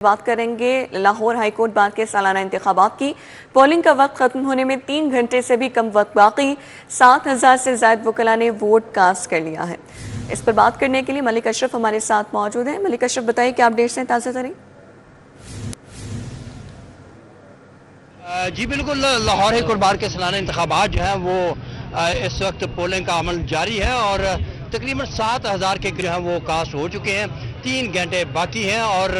بات کریں گے لاہور ہائی کورٹ بار کے سالانہ انتخابات کی۔ پولنگ کا وقت ختم ہونے میں 3 گھنٹے سے بھی کم وقت باقی، 7,000 سے زائد وکلاء نے ووٹ کاسٹ کر لیا ہے۔ اس پر بات کرنے کے لیے ملک اشرف ہمارے ساتھ موجود ہیں۔ ملک اشرف، بتائیے کیا اپڈیٹس ہیں تازہ ترین؟ جی بالکل، لاہور ہائی کورٹ بار کے سالانہ انتخابات جو ہیں وہ اس وقت پولنگ کا عمل جاری ہے اور تقریباً 7,000 کے جو ہیں وہ کاسٹ ہو چکے ہیں، 3 گھنٹے باقی ہیں اور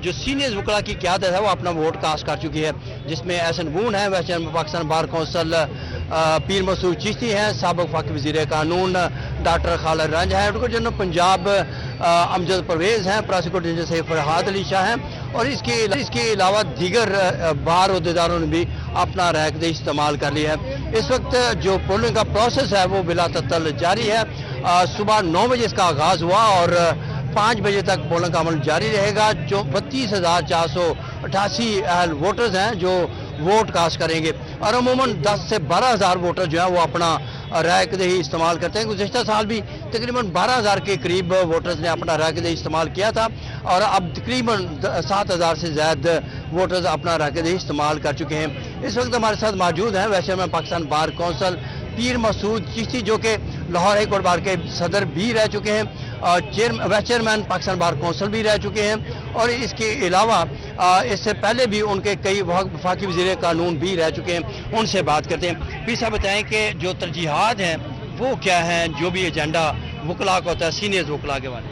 جو سینئر وکلاء کی قیادت ہے وہ اپنا ووٹ کاسٹ کر چکی ہے، جس میں احسن بون ہیں، vice chairman Pakistan bar council Pir Masood Chishti ہیں، سابق وفاقی وزیر قانون ڈاکٹر خالد رنج ہیں، ایڈوکیٹ جنرل پنجاب امجد پرویز ہیں، پراسیکیوٹر جنرل سید فرحات علی شاہ ہیں اور اس کے علاوہ دیگر بار عہدیداروں نے بھی اپنا رائے دہی استعمال کر لی ہے۔ اس وقت جو پولنگ کا پروسیس ہے وہ بلا تعطل جاری ہے۔ صبح 9 بجے اس کا آغاز ہوا اور 5 بجے تک پولنگ کا عمل جاری رہے گا۔ جو 32,488 اہل ووٹرز ہیں جو ووٹ کاسٹ کریں گے اور عموماً 10 سے 12,000 ووٹر جو ہیں وہ اپنا رائے دہی استعمال کرتے ہیں۔ گزشتہ سال بھی تقریباً 12,000 کے قریب ووٹرز نے اپنا رائے دہی استعمال کیا تھا اور اب تقریباً 7,000 سے زائد ووٹرز اپنا رائے دہی استعمال کر چکے ہیں۔ اس وقت ہمارے ساتھ موجود ہیں vice chairman Pakistan bar council Pir Masood Chishti, جو کہ لاہور ہائی کورٹ بار کے صدر بھی رہ چکے ہیں، vice chairman Pakistan bar council بھی رہ چکے ہیں اور اس کے علاوہ اس سے پہلے بھی ان کے کئی وفاقی وزیر قانون بھی رہ چکے ہیں۔ ان سے بات کرتے ہیں۔ پیر صاحب بتائیں کہ جو ترجیحات ہیں وہ کیا ہیں، جو بھی ایجنڈا وکلاء کا ہوتا ہے سینئر وکلاء کے والے؟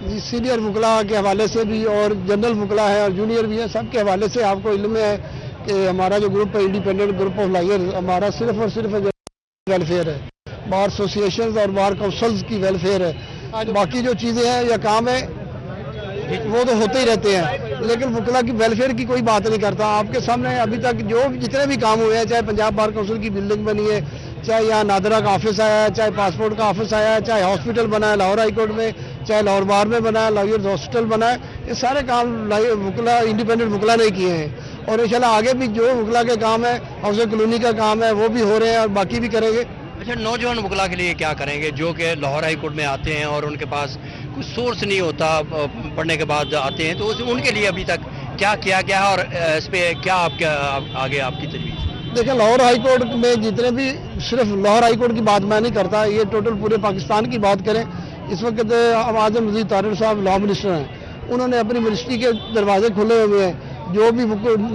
جی، سینئر وکلاء کے حوالے سے بھی اور جنرل وکلاء ہے اور جونیئر بھی ہیں، سب کے حوالے سے آپ کو علم ہے کہ ہمارا جو گروپ ہے انڈیپینڈنٹ گروپ آف لائرز، ہمارا صرف اور صرف ویلفیئر ہے، بار ایسوسیشنز اور بار کونسلز کی ویلفیئر ہے۔ باقی جو چیزیں ہیں یا کام ہے وہ تو ہوتے ہی رہتے ہیں، لیکن وکلاء کی ویلفیئر کی کوئی بات نہیں کرتا۔ آپ کے سامنے ابھی تک جو جتنے بھی کام ہوئے ہیں، چاہے پنجاب بار کونسل کی بلڈنگ بنی ہے، چاہے یہاں نادرہ کا آفس آیا ہے، چاہے پاسپورٹ کا آفس آیا ہے، چاہے ہاسپٹل بنا ہے لاہور ہائی کورٹ میں، چاہے لاہور بار میں بنا ہے، لائرز ہاسپٹل بنا ہے، یہ سارے کام وکلاء انڈیپینڈنٹ وکلاء نے کیے ہیں اور انشاءاللہ آگے بھی جو وکلاء کے کام ہے، ہاؤسنگ کالونی کا کام ہے وہ بھی ہو رہے ہیں اور باقی بھی کریں گے۔ اچھا، نوجوان وکلاء کے لیے کیا کریں گے جو کہ لاہور ہائی کورٹ میں آتے ہیں اور ان کے پاس کچھ سورس نہیں ہوتا، پڑھنے کے بعد آتے ہیں، تو ان کے لیے ابھی تک کیا کیا گیا ہے اور اس پہ کیا آگے آپ کی تجویز؟ دیکھیں، لاہور ہائی کورٹ میں جتنے بھی، صرف لاہور ہائی کورٹ کی بات میں نہیں کرتا، یہ ٹوٹل پورے پاکستان کی بات کریں۔ اس وقت اعظم مزید طاہر صاحب لا منسٹر ہیں، انہوں نے اپنی منسٹری کے دروازے کھلے ہوئے ہیں، جو بھی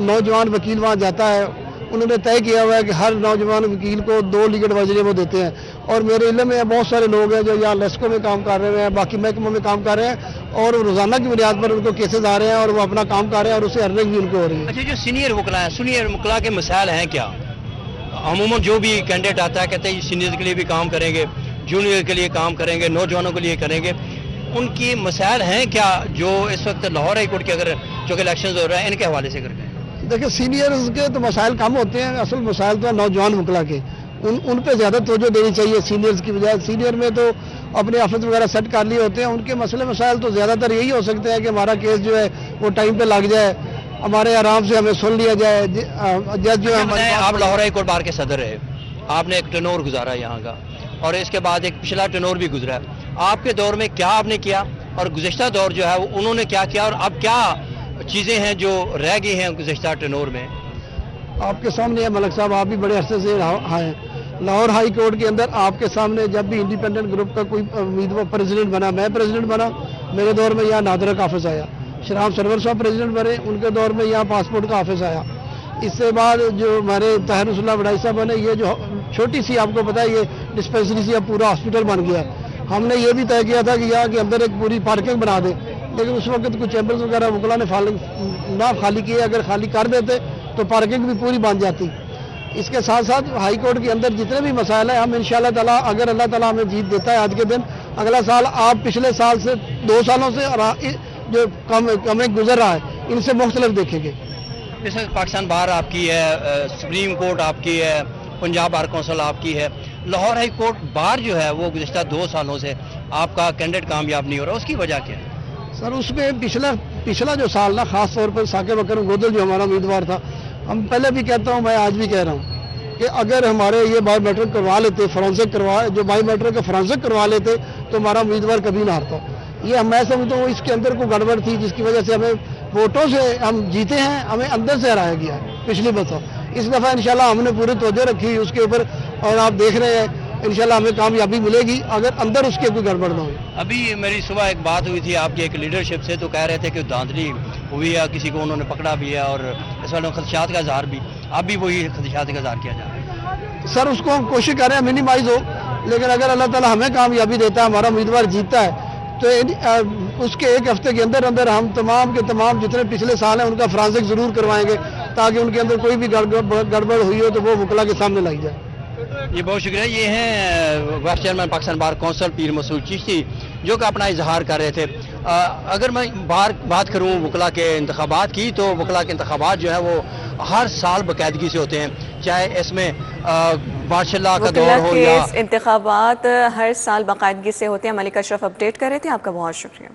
نوجوان وکیل وہاں جاتا ہے انہوں نے طے کیا ہوا ہے کہ ہر نوجوان وکیل کو 2 لیگل ایڈوائزری وہ دیتے ہیں اور میرے علم میں بہت سارے لوگ ہیں جو یہاں لیسکو میں کام کر رہے ہیں، باقی محکموں میں کام کر رہے ہیں اور روزانہ کی بنیاد پر ان کو کیسز آ رہے ہیں اور وہ اپنا کام کر رہے ہیں اور اسے ارننگ بھی ان کو ہو رہی ہے۔ اچھا، جو سینئر وکلاء ہیں، سینئر وکلاء کے مسائل ہیں کیا؟ عموماً جو بھی کینڈیڈیٹ آتا ہے کہتے ہیں سینئر کے لیے بھی کام کریں گے، جونیئر کے لیے کام کریں گے، نوجوانوں کے لیے کریں گے، ان کی مسائل ہیں کیا جو اس وقت لاہور ہائی کورٹ کے اگر جو کہ الیکشنز ہو رہے ہیں ان کے حوالے سے کر کے؟ دیکھیں، سینئرز کے تو مسائل کم ہوتے ہیں، اصل مسائل تو ہے نوجوان وکلاء کے، ان پہ زیادہ توجہ دینی چاہیے سینئرز کی بجائے۔ سینئر میں تو اپنے آفس وغیرہ سیٹ کر لیے ہوتے ہیں، ان کے مسئلے مسائل تو زیادہ تر یہی ہو سکتے ہیں کہ ہمارا کیس جو ہے وہ ٹائم پہ لگ جائے، ہمارے آرام سے ہمیں سن لیا جائے۔ جج جو ہے، آپ لاہور ہائی کورٹ بار کے صدر رہے، آپ نے ایک ٹرنور گزارا یہاں کا اور اس کے بعد ایک پچھلا ٹرنور بھی گزرا ہے، آپ کے دور میں کیا آپ نے کیا اور گزشتہ دور جو ہے انہوں نے کیا کیا اور اب کیا چیزیں ہیں جو رہ گئی ہیں گزشتہ ٹرنور میں؟ آپ کے سامنے ہے ملک صاحب، آپ بھی بڑے عرصے سے ہیں لاہور ہائی کورٹ کے اندر، آپ کے سامنے جب بھی انڈیپینڈنٹ گروپ کا کوئی امیدوار پریزیڈنٹ بنا، میں پریزیڈنٹ بنا، میرے دور میں یہاں نادرہ کا آفس آیا، شرام سرور صاحب پریزیڈنٹ بنے، ان کے دور میں یہاں پاسپورٹ کا آفس آیا۔ اس سے بعد جو ہمارے طاہر رسول اللہ وڈائی صاحب بنے، یہ جو چھوٹی سی آپ کو پتہ ہے یہ ڈسپینسری سے اب پورا ہاسپٹل بن گیا۔ ہم نے یہ بھی طے کیا تھا کہ یہاں کے اندر ایک پوری پارکنگ بنا دیں، لیکن اس وقت کچھ چیمبرز وغیرہ وکلاء نے نہ خالی کیے، اگر خالی کر دیتے تو پارکنگ بھی پوری بن جاتی۔ اس کے ساتھ ساتھ ہائی کورٹ کے اندر جتنے بھی مسائل ہیں، ہم انشاءاللہ تعالیٰ اگر اللہ تعالیٰ ہمیں جیت دیتا ہے آج کے دن، اگلا سال آپ پچھلے سال سے 2 سالوں سے جو کم گزر رہا ہے ان سے مختلف دیکھیں گے۔ اس وقت پاکستان بار آپ کی ہے، سپریم کورٹ آپ کی ہے، پنجاب بار کونسل آپ کی ہے، لاہور ہائی کورٹ بار جو ہے وہ گزشتہ 2 سالوں سے آپ کا کینڈیڈیٹ کامیاب نہیں ہو رہا، اس کی وجہ کیا ہے؟ سر، اس میں پچھلا جو سال نا، خاص طور پر ثاقب اکرم گودل جو ہمارا امیدوار تھا، ہم پہلے بھی کہتا ہوں، میں آج بھی کہہ رہا ہوں کہ اگر ہمارے یہ بایو میٹرک کروا لیتے، جو بایو میٹرک کا فرانسک کروا لیتے تو ہمارا امیدوار کبھی نہ ہارتا۔ یہ میں سمجھتا ہوں اس کے اندر کوئی گڑبڑ تھی جس کی وجہ سے ہمیں वोटों से हम जीते हैं, हमें अंदर से हराया गया है पिछली दफा। इस दफा इंशाल्लाह हमने पूरी तवज्जो रखी है उसके ऊपर, और आप देख रहे हैं इंशाल्लाह हमें कामयाबी मिलेगी अगर अंदर उसके कोई गड़बड़ ना हो। अभी मेरी सुबह एक बात हुई थी आपकी एक लीडरशिप से, तो कह रहे थे कि धांधली हुई है, किसी को उन्होंने पकड़ा भी है और इस वाले खदशात का इजहार भी, अब भी वही खदशात का इजहार किया जा रहा है। सर उसको हम कोशिश कर रहे हैं मिनिमाइज हो, लेकिन अगर अल्लाह ताला हमें कामयाबी देता है, हमारा उम्मीदवार जीतता है, तो उसके एक हफ्ते के अंदर अंदर हम तमाम के तमाम जितने पिछले साल हैं उनका फ्रांसिक जरूर करवाएंगे, ताकि उनके अंदर कोई भी गड़बड़ हुई हो तो वो वकला के सामने लाई जाए। ये बहुत शुक्रिया। ये हैं vice chairman Pakistan bar council पीर मसूद चिश्ती, जो कि अपना इजहार कर रहे थे। अगर मैं बात करूँ वकला के इंतखाबात की, तो वकला के इंतखाबात जो है वो हर साल बाकायदगी से होते हैं, चाहे इसमें माशाल्लाह का दौर हो या इंतखाबात हर साल बाकायदगी से होते हैं। मलिक अशरफ अपडेट कर रहे थे, आपका बहुत शुक्रिया।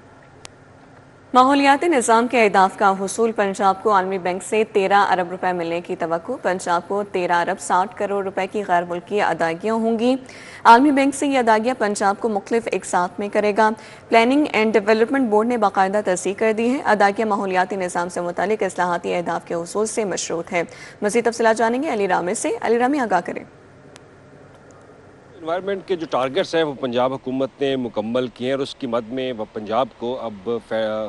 माहौलियाती निज़ाम के अहदाफ का हुसूल। पंजाब को आलमी बैंक से 13 अरब रुपए मिलने की तवक्को। पंजाब को 13 अरब 60 करोड़ रुपए की गैर मुल्की अदायगियाँ होंगी। आलमी बैंक से ये अदायगियाँ पंजाब को मुख्तलिफ इकसात में करेगा। प्लानिंग एंड डेवलपमेंट बोर्ड ने बाकायदा तस्दीक कर दी है। अदायगियाँ माहौलियाती निज़ाम से मुतालिक इस्लाहाती अहदाफ के हुसूल से मशरूत है। मज़ीद तफसीलात जानेंगे अली रामी से। अली रामी, आगाह करें। इन्वायरमेंट के जो टारगेट्स हैं वो पंजाब हुकूमत ने मुकम्मल किए हैं, और उसकी मद में पंजाब को अब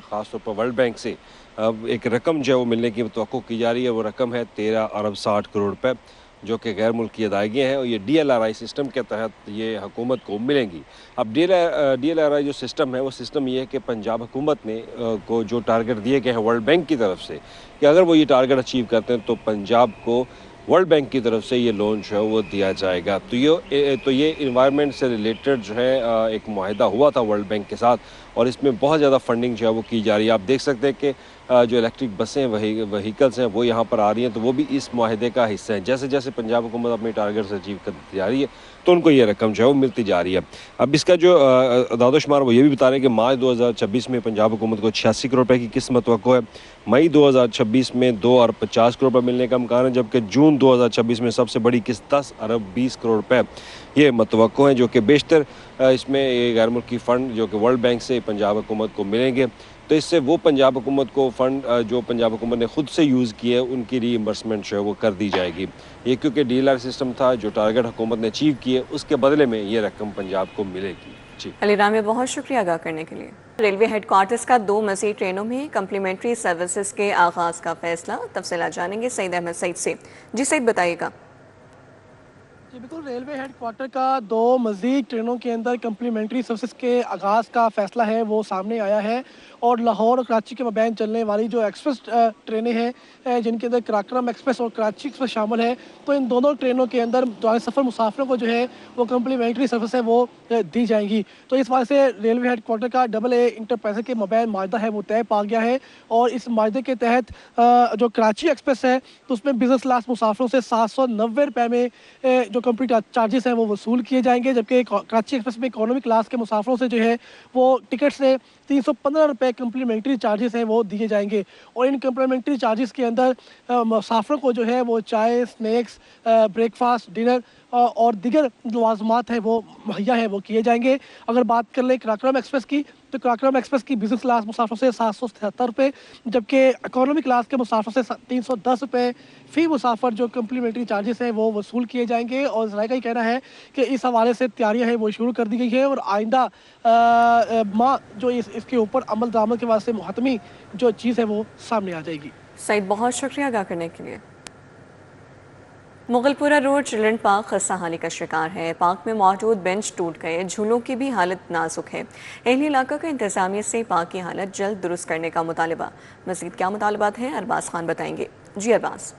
ख़ास तौर पर वर्ल्ड बैंक से अब एक रकम जो है वो मिलने की तवक्को की जा रही है। वो रकम है 13 अरब 60 करोड़ रुपए, जो कि गैर मुल्की अदायगियाँ हैं, और ये DLRI सिस्टम के तहत ये हुकूमत को मिलेंगी। अब DLRI जो सिस्टम है वो सिस्टम ये है कि पंजाब हुकूमत ने को जो टारगेट दिए गए हैं वर्ल्ड बैंक की तरफ से, कि अगर वो ये टारगेट अचीव करते हैं तो पंजाब को वर्ल्ड बैंक की तरफ से ये लोन जो है वो दिया जाएगा। तो ये इन्वायरमेंट से रिलेटेड जो है एक मुआहदा हुआ था वर्ल्ड बैंक के साथ, और इसमें बहुत ज़्यादा फंडिंग जो है वो की जा रही है। आप देख सकते हैं कि जो इलेक्ट्रिक बसें वहीकल्स हैं वो यहाँ पर आ रही हैं, तो वो भी इस मुआहदे का हिस्सा है। जैसे जैसे पंजाब हुकूमत अपने टारगेट्स अचीव करती जा रही है तो उनको ये रकम जो है वो मिलती जा रही है। अब इसका जो दादोशुमार वो ये भी बता रहे हैं कि मार्च 2026 में पंजाब हुकूमत को 86 करोड़ रुपये की किस्मत तवक्को है। मई 2026 में 2 अरब 50 करोड़ रुपये मिलने का इम्कान है, जबकि जून 2026 में सबसे बड़ी किस्त 10 अरब 20 करोड़ रुपये ये मतवक्को हैं, जो कि बेशतर इसमें ये गैर मुल्की फ़ंड जो कि वर्ल्ड बैंक से पंजाब हुकूमत को मिलेंगे। तो इससे वो पंजाब हुकूमत को फ़ंड जो पंजाब हुकूमत ने ख़ुद से यूज़ किए उनकी रीइंबर्समेंट जो है वो कर दी जाएगी। ये क्योंकि DLRI सिस्टम था, जो टारगेट हुकूमत ने अचीव किए उसके बदले में ये रकम पंजाब को मिलेगी। जी अली रामी, बहुत शुक्रिया आगाह करने के लिए। रेलवे हेडक्वार्टर्स का 2 मज़ीद ट्रेनों में कम्प्लीमेंट्री सर्विसेज के आगाज़ का फैसला। तफसीलात जानेंगे सईद अहमद सईद से। जी सईद, बताइएगा। जी बिल्कुल, रेलवे हेडक्वार्टर का 2 मज़ीद ट्रेनों के अंदर कम्प्लीमेंट्री सर्विस के आगाज़ का फ़ैसला है वो सामने आया है, और लाहौर और कराची के मबैन चलने वाली जो एक्सप्रेस ट्रेनें हैं जिनके अंदर कराक्रम एक्सप्रेस और कराची एक्सप्रेस शामिल है, तो इन दोनों ट्रेनों के अंदर दौरान सफ़र मुसाफिरों को जो है वो कम्प्लीमेंट्री सर्विस है वो दी जाएंगी। तो इस वजह से रेलवे हेडक्वार्टर का AA इंटरप्राइजेज के मबैन माहिदा है वो तय पा गया है, और इस माहिदे के तहत जो कराची एक्सप्रेस है तो उसमें बिज़नेस क्लास मुसाफिरों से 790 रुपये में जो कंप्लीट चार्जेस हैं वो वसूल किए जाएंगे, जबकि कराची एक्सप्रेस में इकोनॉमिक क्लास के मुसाफिरों से जो है वो टिकट से 315 रुपये कम्प्लीमेंट्री चार्जेस हैं वो दिए जाएंगे। और इन कम्प्लीमेंट्री चार्जेस के अंदर मुसाफिरों को जो है वो चाय, स्नैक्स, ब्रेकफास्ट, डिनर और दीगर लवाजमात हैं वो मुहैया हैं वो किए जाएंगे। अगर बात कर लें कराक्रम एक्सप्रेस की, तो कराक्रम एक्सप्रेस की बिज़नेस क्लास मुसाफिरों से 777 रुपये, जबकि इकोनॉमी क्लास के मुसाफिरों से 310 रुपये फ़ी मुसाफर जो कम्प्लीमेंट्री चार्जेस हैं वो वसूल किए जाएंगे। और ज़राए का ही कहना है कि इस हवाले से तैयारियां हैं वो शुरू कर दी गई है, और आइंदा माह जो इसके ऊपर अमल दरामद के वास्ते मुहतमी जो चीज़ है वो सामने आ जाएगी। सईद, बहुत शुक्रिया आगाह करने के लिए। मुगलपुरा रोड चिल्ड्रन पार्क खस्ता हाली का शिकार है। पार्क में मौजूद बेंच टूट गए, झूलों की भी हालत नाजुक है। एहली इलाका का इंतजामिया से पार्क की हालत जल्द दुरुस्त करने का मुतालबा। मज़ीद क्या मुतालबात हैं, अरबाज खान बताएंगे। जी अरबाज।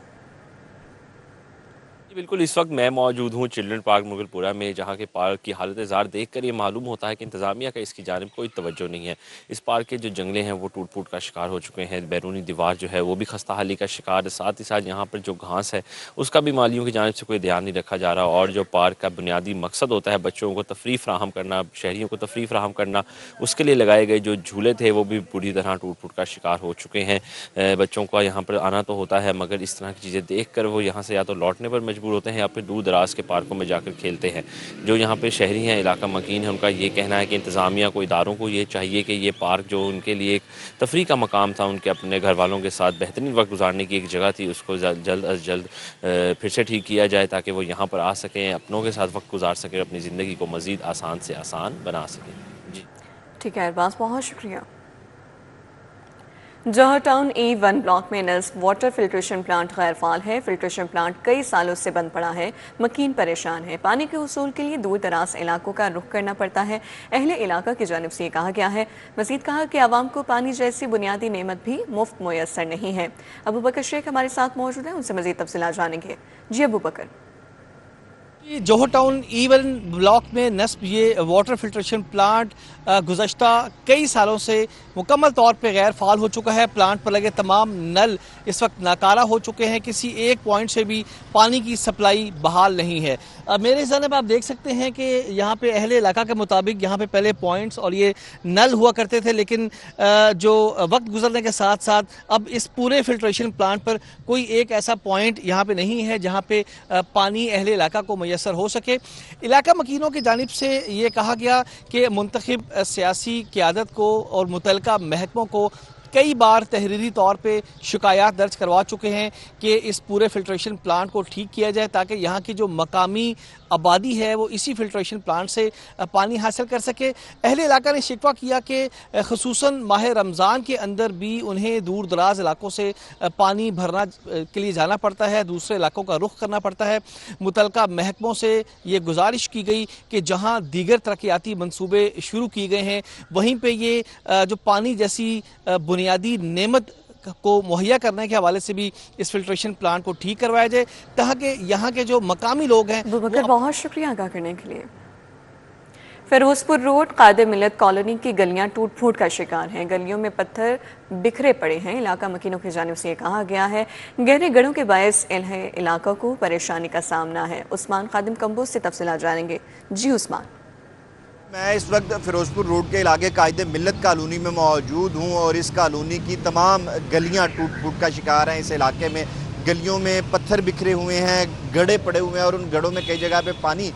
बिल्कुल, इस वक्त मैं मौजूद हूँ चिल्ड्रन पार्क मुगलपुरा में, जहाँ के पार्क की हालत ज़ार देख कर ये मालूम होता है कि इंतज़ामिया का इसकी जानिब कोई तवज्जो नहीं है। इस पार्क के जो जंगले हैं वो टूट फूट का शिकार हो चुके हैं, बैरूनी दीवार जो है वो भी खस्ता हाली का शिकार है। साथ ही साथ यहाँ पर जो घास है उसका भी मालियों की जानिब से कोई ध्यान नहीं रखा जा रहा, और जो पार्क का बुनियादी मकसद होता है बच्चों को तफरीह फ़राहम करना, शहरियों को तफरीह फ़राहम करना, उसके लिए लगाए गए जो झूले थे वो भी बुरी तरह टूट फूट का शिकार हो चुके हैं। बच्चों का यहाँ पर आना तो होता है, मगर इस तरह की चीज़ें देख कर वो यहाँ से या तो लौटने पर मजबूर मजबूर होते हैं या फिर दूर दराज के पार्कों में जाकर खेलते हैं। जो यहाँ पे शहरी हैं, इलाका मकीन है, उनका ये कहना है कि इंतज़ामिया को, इदारों को ये चाहिए कि ये पार्क जो उनके लिए एक तफरीह का मकाम था, उनके अपने घर वालों के साथ बेहतरीन वक्त गुजारने की एक जगह थी, उसको जल्द अज जल्द फिर से ठीक किया जाए ताकि वो यहाँ पर आ सकें, अपनों के साथ वक्त गुजार सकें, अपनी ज़िंदगी को मज़ीद आसान से आसान बना सकें। जी ठीक है अरबाज, बहुत शुक्रिया। जौहर टाउन E1 ब्लॉक में नस्ब वाटर फिल्ट्रेशन प्लांट गैर फाल है। फिल्ट्रेशन प्लांट कई सालों से बंद पड़ा है। मकीन परेशान है। पानी के उसूल के लिए दूर दराज इलाकों का रुख करना पड़ता है। अहले इलाका की जानिब से ये कहा गया है। मजीद कहा कि आवाम को पानी जैसी बुनियादी नेमत भी मुफ्त मुयसर नहीं है। अबू बकर शेख हमारे साथ मौजूद हैं, उनसे मजीद तफसीलात जानेंगे। जी अबू बकर। जौहर टाउन E1 ब्लॉक में नस्ब ये वाटर फिल्ट्रेशन प्लांट गुज़श्ता कई सालों से मुकम्मल तौर पे गैर फाल हो चुका है। प्लांट पर लगे तमाम नल इस वक्त नाकारा हो चुके हैं। किसी एक पॉइंट से भी पानी की सप्लाई बहाल नहीं है। मेरे ज़हन में आप देख सकते हैं कि यहाँ पे अहले इलाका के मुताबिक यहाँ पे पहले पॉइंट्स और ये नल हुआ करते थे, लेकिन जो वक्त गुजरने के साथ साथ अब इस पूरे फिल्ट्रेशन प्लांट पर कोई एक ऐसा पॉइंट यहाँ पे नहीं है जहाँ पे पानी अहले इलाका को मैसर हो सके। इलाका मकीनों की जानिब से ये कहा गया कि मुंतखब सियासी क़यादत को और मुतलका महकमों को कई बार तहरीरी तौर पे शिकायत दर्ज करवा चुके हैं कि इस पूरे फिल्ट्रेशन प्लांट को ठीक किया जाए ताकि यहाँ की जो मकामी आबादी है वो इसी फिल्ट्रेशन प्लांट से पानी हासिल कर सके। अहले इलाका ने शिकवा किया कि ख़ुसूसन माह रमज़ान के अंदर भी उन्हें दूर दराज इलाकों से पानी भरना के लिए जाना पड़ता है, दूसरे इलाकों का रुख करना पड़ता है। मुतलका महकमों से ये गुजारिश की गई कि जहाँ दीगर तरक्याती मनसूबे शुरू किए गए हैं वहीं पर ये जो पानी जैसी बुनियादी नेमत को मुहैया करने के हवाले से भी इस फिल्ट्रेशन प्लांट को ठीक करवाया जाए ताकि यहाँ के जो मकामी लोग हैं। बहुत शुक्रिया अदा करने के लिए। फिरोजपुर रोड कायदे मिलत कॉलोनी की गलियां टूट फूट का शिकार हैं। गलियों में पत्थर बिखरे पड़े हैं। इलाका मकीनों की जानिब से ये कहा गया है गहरे गढ़ों के बायस इलाका को परेशानी का सामना है। उस्मान खादिम कंबोज से तफसीलात जानेंगे। जी उस्मान। मैं इस वक्त फिरोजपुर रोड के इलाके कायदे मिल्लत कॉलोनी में मौजूद हूं और इस कॉलोनी की तमाम गलियां टूट फूट का शिकार हैं। इस इलाके में गलियों में पत्थर बिखरे हुए हैं, गड्ढे पड़े हुए हैं और उन गड्ढों में कई जगह पे पानी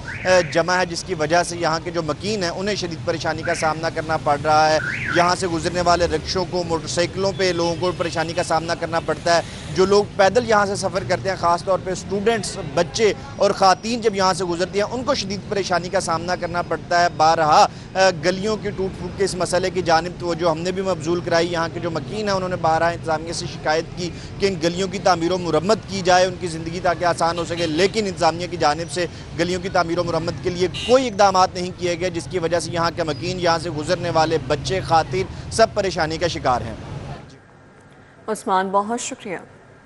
जमा है, जिसकी वजह से यहाँ के जो मकीन हैं उन्हें शदीद परेशानी का सामना करना पड़ रहा है। यहाँ से गुजरने वाले रिक्शों को, मोटरसाइकिलों पे लोगों को परेशानी का सामना करना पड़ता है। जो लोग पैदल यहाँ से सफ़र करते हैं, ख़ास तौर पे स्टूडेंट्स, बच्चे और ख़ातीन जब यहाँ से गुजरती हैं उनको शदीद परेशानी का सामना करना पड़ता है। बारहा गलियों की टूट फूट के इस मसले की जानिब तो जो हमने भी मबजूल कराई, यहाँ के जो मकीन हैं उन्होंने बारहा इंतज़ामिया से शिकायत की कि इन गलियों की तामीर व मुरम्मत की जाए, उनकी ज़िंदगी ताकि आसान हो सके, लेकिन इंतज़ामिया की जानिब से गलियों की तामीर व मुरम्मत के लिए कोई इकदाम नहीं किए गए, जिसकी वजह से यहाँ के मकीन, यहाँ से गुजरने वाले बच्चे, ख़ातीन सब परेशानी का शिकार हैं। उस्मान बहुत शुक्रिया।